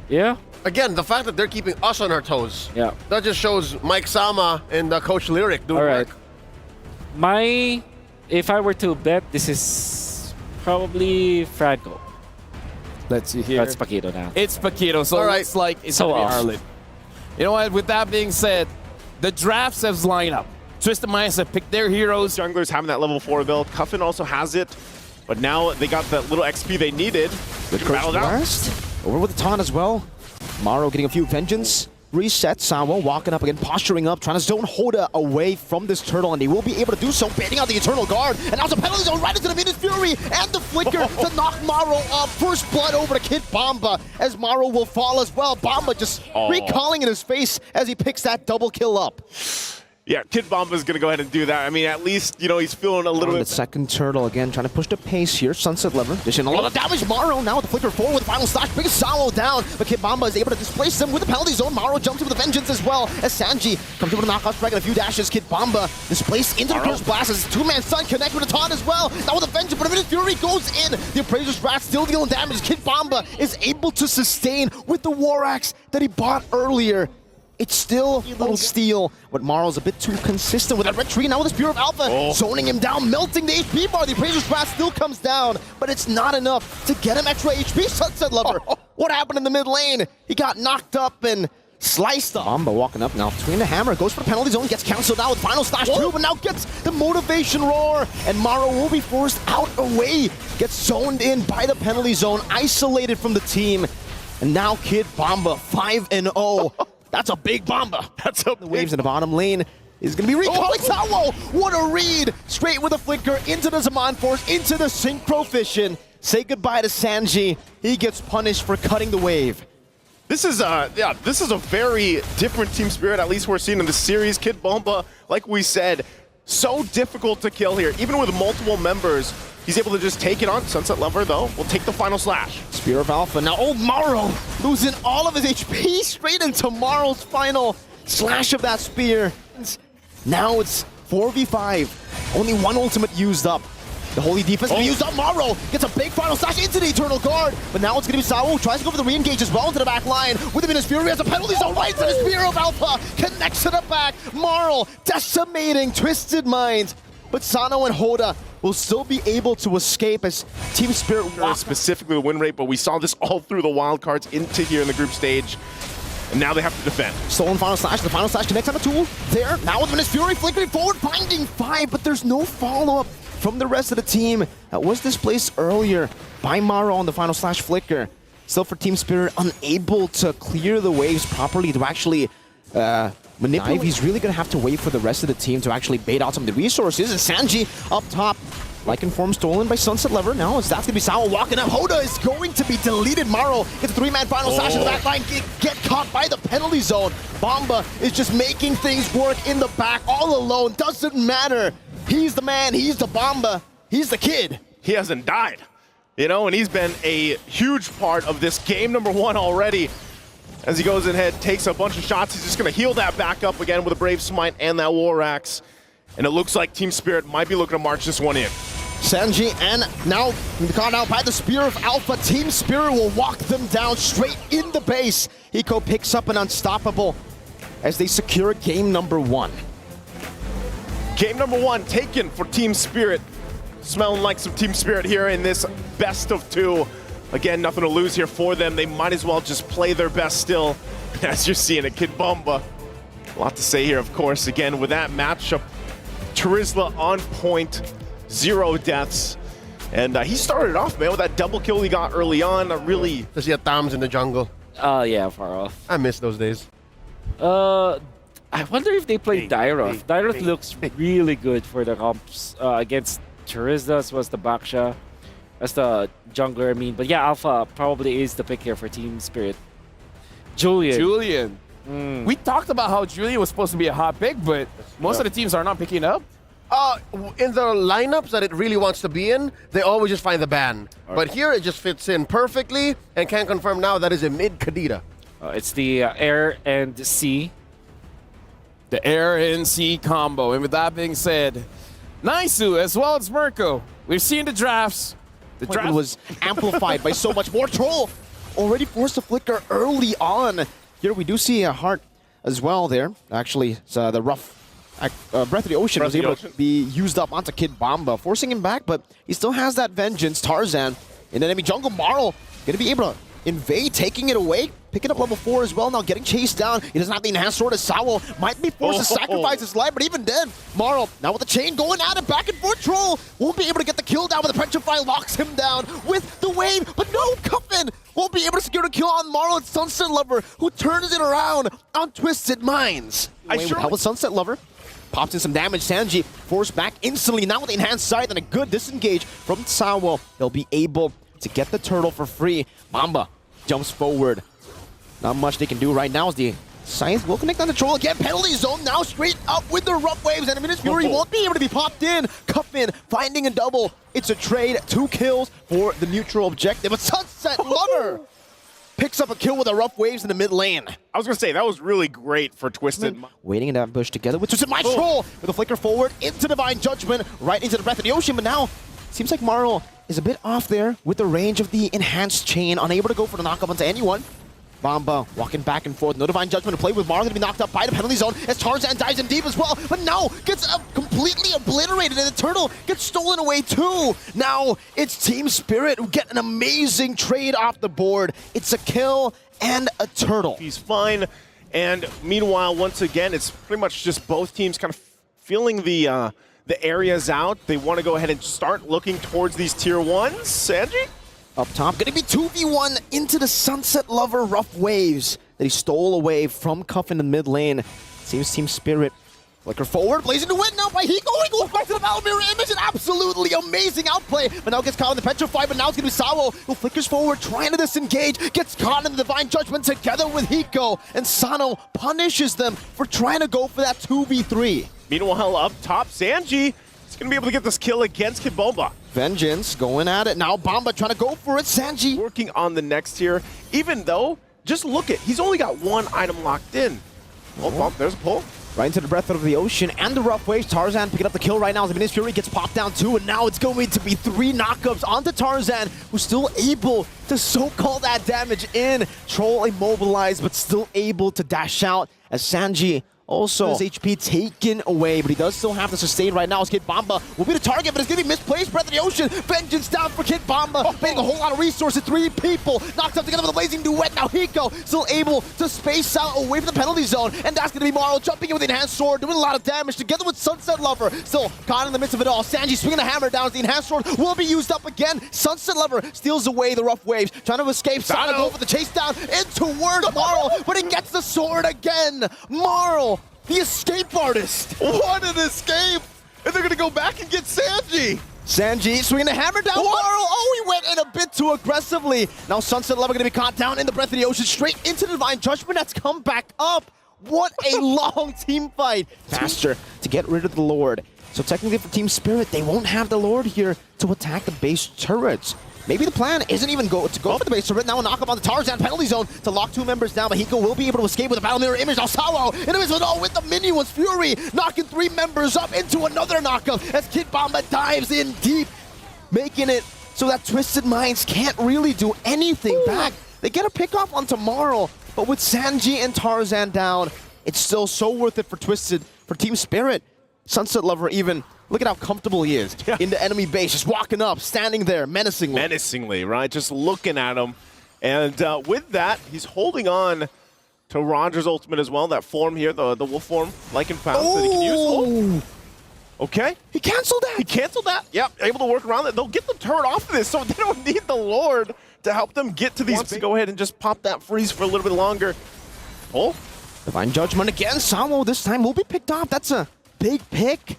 Yeah. Again, the fact that they're keeping us on our toes. Yeah. That just shows Mike Sama and Coach Lyric doing work. If I were to bet, this is probably Franco. Let's see here. That's Paquito now. It's Paquito, so it looks like it's So going to be off. Arlen. You know what? With that being said, the drafts have lined up. Twisted Minds have picked their heroes. Junglers having that level 4 build. Cuffin also has it, but now they got that little XP they needed. Battled out. Over with the taunt as well. Maro getting a few vengeance. Reset. Sawa walking up again, posturing up, trying to zone Hoda away from this turtle, and he will be able to do so, baiting out the Eternal Guard. And now it's a penalty zone right into the Venus Fury and the Flicker to knock Maro off. First blood over to Kid Bomba as Maro will fall as well. Bomba just recalling in his face as he picks that double kill up. Yeah, Kid Bomba's going to go ahead and do that. I mean, at least, you know, he's feeling a little bit... The second turtle again, trying to push the pace here. Sunset Lever, dishing a lot of damage. Maro now with the flicker forward with the final slash. Big Salo down, but Kid Bomba is able to displace him with the penalty zone. Maro jumps in with a vengeance as well as Sanji comes in with a knockout strike and a few dashes. Kid Bomba displaced into the Curse Blast as two-man stun connect with a taunt as well. Now with a vengeance, but a minute Fury goes in. The Appraiser's Wrath still dealing damage. Kid Bomba is able to sustain with the War Axe that he bought earlier. It's still a little steal, but Maro's a bit too consistent with that red tree. Now with the Spear of Alpha, zoning him down, melting the HP bar. The Appraiser's Wrath still comes down, but it's not enough to get him extra HP. Sunset Lover, what happened in the mid lane? He got knocked up and sliced up. Bomba walking up now, between the hammer, goes for the penalty zone, gets canceled out with final slash too, but now gets the motivation roar, and Maro will be forced out away. Gets zoned in by the penalty zone, isolated from the team, and now Kid Bomba 5-0. That's a big Bomba. That's a the waves in the bottom lane is going to be recalling Sawo. What a read. Straight with a flicker into the Zaman Force, into the Synchro Fission. Say goodbye to Sanji. He gets punished for cutting the wave. This is a very different team spirit, at least we're seeing in the series. Kid Bomba, like we said, so difficult to kill here. Even with multiple members, he's able to just take it on. Sunset Lover, though, will take the final slash. Spear of Alpha. Now, Maro losing all of his HP straight into Maro's final slash of that spear. Now it's 4v5. Only one ultimate used up. The Holy Defense used up. Maro gets a big final slash into the Eternal Guard. But now it's going to be Sawo, tries to go for the re-engage as well into the back line. With the Venus Fury has a penalty zone right to the Spear of Alpha. Connects to the back. Maro decimating Twisted Minds. But Sano and Hoda will still be able to escape as Team Spirit specifically the win rate, but we saw this all through the wildcards into here in the group stage. And now they have to defend. Stolen final slash. The final slash connects on the tool. There, now with Venus Fury flickering forward, finding 5, but there's no follow-up from the rest of the team that was displaced earlier by Maro on the final slash flicker. Still for Team Spirit, unable to clear the waves properly to actually manipulate. He's really going to have to wait for the rest of the team to actually bait out some of the resources. And Sanji up top, like informed, stolen by Sunset Lever. Now it's that's going to be Sawa walking up. Hoda is going to be deleted. Maro gets a 3-man final slash in the back line. Get caught by the penalty zone. Bomba is just making things work in the back all alone. Doesn't matter. He's the man. He's the Bomba. He's the kid. He hasn't died, you know, and he's been a huge part of this game number 1 already. As he goes ahead, takes a bunch of shots, he's just going to heal that back up again with a Brave Smite and that War Axe. And it looks like Team Spirit might be looking to march this one in. Sanji and now caught out by the Spear of Alpha. Team Spirit will walk them down straight in the base. Hiko picks up an unstoppable as they secure game number 1. Game number 1 taken for Team Spirit. Smelling like some Team Spirit here in this best of 2. Again, nothing to lose here for them. They might as well just play their best still. As you're seeing it, Kid Bomba. A lot to say here, of course. Again, with that matchup, Turizla on point, 0 deaths. And he started off, man, with that double kill he got early on. Really... Does he have Thams in the jungle? Yeah, far off. I miss those days. I wonder if they play Dyroth. Dyroth looks really good for the comps against Turizla was the Baksha. That's the jungler, I mean. But yeah, Alpha probably is the pick here for Team Spirit. Julian. We talked about how Julian was supposed to be a hot pick, but most of the teams are not picking up. In the lineups that it really wants to be in, they always just find the ban. But here it just fits in perfectly, and can confirm now that is a mid Kadita. It's the Air and C. The Air and C combo. And with that being said, Naisu as well as Mirko. We've seen the drafts. The draft was amplified by so much more troll. already forced to flicker early on. Here we do see a heart as well there. Actually, it's, the rough Breath of the Ocean was able to be used up onto Kid Bomba, forcing him back, but he still has that vengeance. Tarzan in enemy jungle. Marl gonna be able to invade, taking it away, picking up level 4 as well, now getting chased down. He doesn't have the enhanced sword as Sawo might be forced to sacrifice his life, but even then, Marl, now with the chain going at it, back and forth, Troll won't be able to get the kill down, but the Petrify locks him down with the wave, but no, Cuffin won't be able to secure the kill on Marl and Sunset Lover, who turns it around on Twisted Minds. How was Sunset Lover? Pops in some damage. Sanji forced back instantly, now with the enhanced sight and a good disengage from Sawo. He'll be able to get the turtle for free. Mamba jumps forward. Not much they can do right now as the Scythe will connect on the Troll again. Penalty zone now straight up with the rough waves. And Minas Fury won't be able to be popped in. Cuffin finding a double. It's a trade. 2 kills for the neutral objective. But Sunset Lover picks up a kill with the rough waves in the mid lane. I was going to say, that was really great for Twisted. Waiting in that bush together with Twisted Mind Troll with a flicker forward into Divine Judgment, right into the Breath of the Ocean. But now, seems like Marl is a bit off there with the range of the enhanced chain, unable to go for the knockup onto anyone. Bomba walking back and forth. No Divine Judgment to play with. Marl going to be knocked up by the penalty zone as Tarzan dives in deep as well. But now gets completely obliterated and the turtle gets stolen away too. Now it's Team Spirit who get an amazing trade off the board. It's a kill and a turtle. He's fine. And meanwhile, once again, it's pretty much just both teams kind of feeling the areas out. They want to go ahead and start looking towards these tier 1s. Sanji? Up top, gonna be 2v1 into the Sunset Lover rough waves that he stole away from Cuff in the mid lane. Seems Team Spirit. Flicker forward, blazing to win now by Hiko. He goes back to the battle mirror image. An absolutely amazing outplay. But now gets caught in the Petrify, but now it's gonna be Sawo who flickers forward, trying to disengage. Gets caught in the Divine Judgment together with Hiko. And Sano punishes them for trying to go for that 2v3. Meanwhile, up top, Sanji is going to be able to get this kill against Kid Bomba. Vengeance going at it now. Bomba trying to go for it. Sanji working on the next tier, even though, just look at, he's only got 1 item locked in. Oh, there's a pull. Right into the Breath of the Ocean and the rough waves. Tarzan picking up the kill right now as the Minas Fury gets popped down too, and now it's going to be 3 knockups onto Tarzan, who's still able to soak all that damage in. Troll immobilized, but still able to dash out as Sanji also his HP taken away, but he does still have to sustain right now as Kid Bomba will be the target, but it's going to be misplaced. Breath of the Ocean, vengeance down for Kid Bomba, paying a whole lot of resources. 3 people knocked up together with a blazing duet. Now Hiko still able to space out away from the penalty zone, and that's going to be Marl jumping in with the enhanced sword, doing a lot of damage together with Sunset Lover. Still caught in the midst of it all. Sanji swinging the hammer down as the enhanced sword will be used up again. Sunset Lover steals away the rough waves, trying to escape. Sano go for the chase down into Marl, but he gets the sword again. Marl, the escape artist. What an escape! And they're gonna go back and get Sanji. Sanji swinging the hammer down. Marl, oh, he went in a bit too aggressively. Now Sunset Lover gonna be caught down in the Breath of the Ocean, straight into the Divine Judgment that's come back up. What a long team fight. Faster to get rid of the Lord. So technically for Team Spirit, they won't have the Lord here to attack the base turrets. Maybe the plan isn't even to go for the base turret. Now a knock up on the Tarzan penalty zone to lock 2 members down, but Hiko will be able to escape with a battle mirror image. Now Sawo in the midst of it all with the minion was Fury, knocking 3 members up into another knockup as Kid Bomba dives in deep, making it so that Twisted Minds can't really do anything back. They get a pick off onto Marl, but with Sanji and Tarzan down, it's still so worth it for Team Spirit. Sunset Lover even, look at how comfortable he is in the enemy base, just walking up, standing there menacingly. Menacingly, right? Just looking at him. And with that, he's holding on to Roger's ultimate as well. That form here, the wolf form, like and found, that he can use. Oh. Okay. He canceled that. He canceled that. Yep, able to work around that. They'll get the turret off of this, so they don't need the Lord to help them get to these. To go ahead and just pop that freeze for a little bit longer. Oh. Divine Judgment again. Samo this time will be picked off. That's a big pick.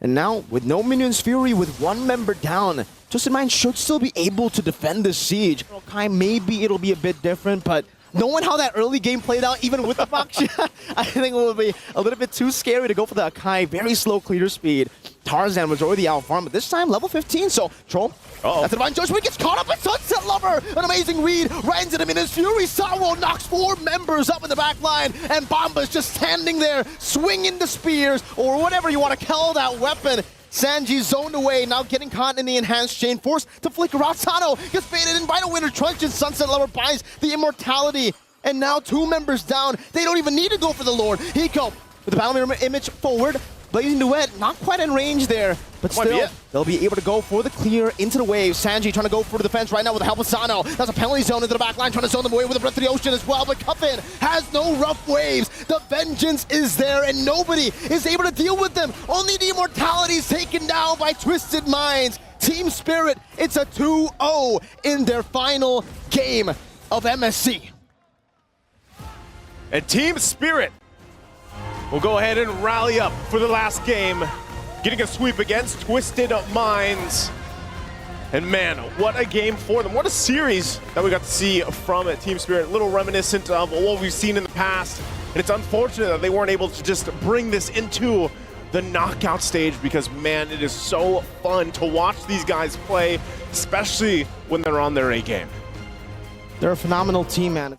And now, with no Minions Fury, with 1 member down, Twisted Mind should still be able to defend this siege. Okay, maybe it'll be a bit different, but knowing how that early game played out, even with the Baksha, I think it will be a little bit too scary to go for the Akai. Very slow clear speed. Tarzan was already out farm, but this time level 15, so Troll. That's the Divine Judgment, gets caught up with Sunset Lover. An amazing read right into the Minions Fury. Sawo knocks 4 members up in the back line, and Bomba's just standing there, swinging the spears, or whatever you want to call that weapon. Sanji zoned away, now getting caught in the enhanced chain, forced to flicker out. Sano gets baited in by the winner. Truncheon Sunset Lover buys the immortality. And now 2 members down. They don't even need to go for the Lord. Hiko with the battle mirror image forward. Blazing Duet, not quite in range there, but still, they'll be able to go for the clear into the wave. Sanji trying to go for the defense right now with the help of Sano. That's a penalty zone into the back line, trying to zone them away with the Breath of the Ocean as well, but Cuffin has no rough waves. The vengeance is there, and nobody is able to deal with them. Only the immortality is taken down by Twisted Minds. Team Spirit, it's a 2-0 in their final game of MSC. And Team Spirit will go ahead and rally up for the last game, getting a sweep against Twisted Minds. And man, what a game for them. What a series that we got to see from Team Spirit. A little reminiscent of what we've seen in the past. And it's unfortunate that they weren't able to just bring this into the knockout stage because, man, it is so fun to watch these guys play, especially when they're on their A game. They're a phenomenal team, man.